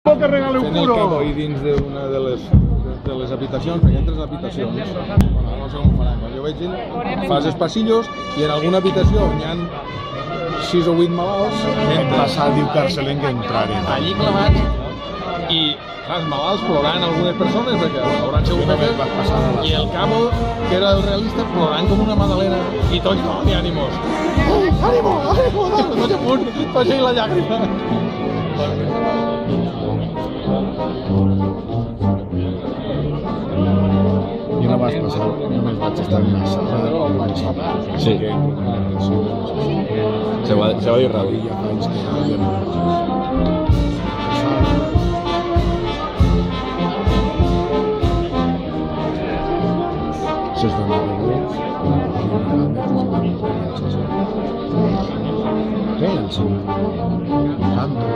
Que regale un fent el cowboy dins d'una de les habitacions, perquè entres a habitacions, bueno, no sé com ho faran, quan jo veig fas els passillos i en alguna habitació on hi ha 6 o 8 malalts, el passat diu Carcelén que entraren allí clavats i els malalts plorant algunes persones perquè hauran sigut fetes i el cabo, que era el realista, plorant com una magdalena i tots com i ànimos. Ànimo, ànimo, tots a punt, tots la llàgrima. I no vas passar, només vaig estar en una sala. Sí. Se va dir ràdio. Ja fa anys que no hi ha ses donaderes, què el seu canto.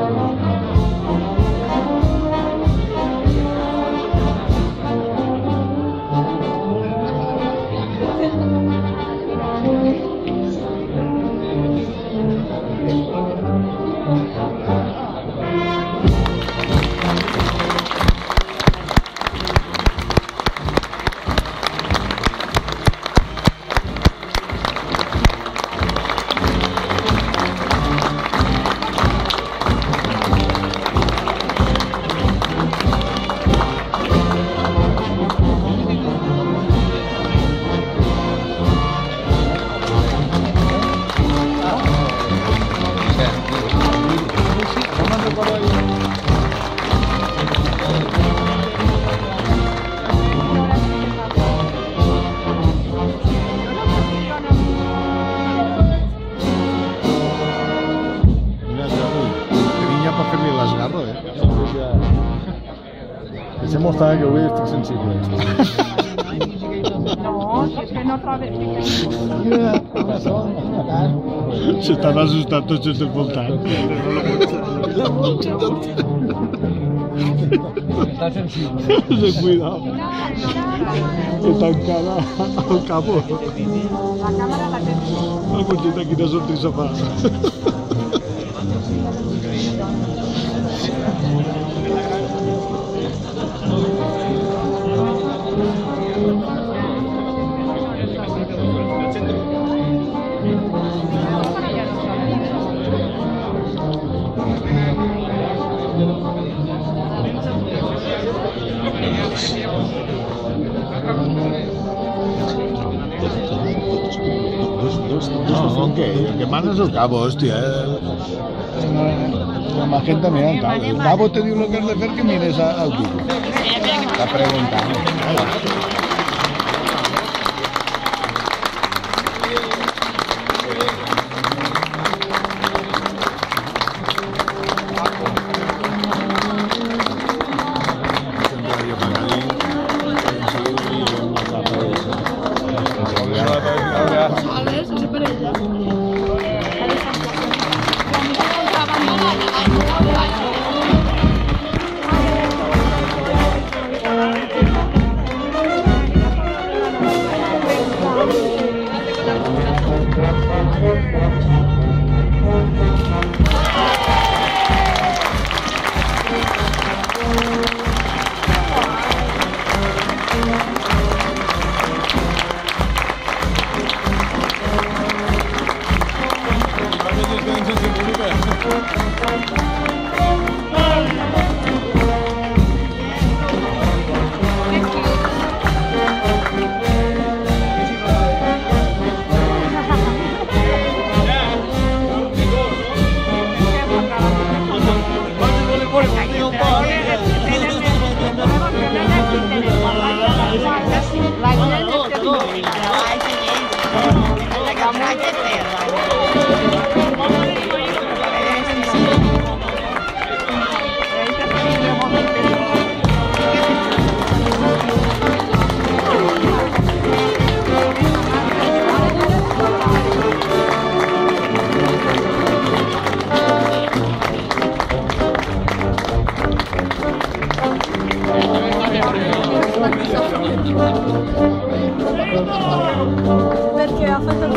Se mostra que avui estic sensible. No, si és que no trobes... S'estan assustant tots els del voltant. Està sensible. Cuidado. Se tancada al capo. La càmera la tens. El monjeta quina sonrisa fa. No, que manda es el cabo, hostia. La gente mira el cabo. El cabo te diu lo que has de fer que mires al tipo. Está preguntando. Perché ha fatto il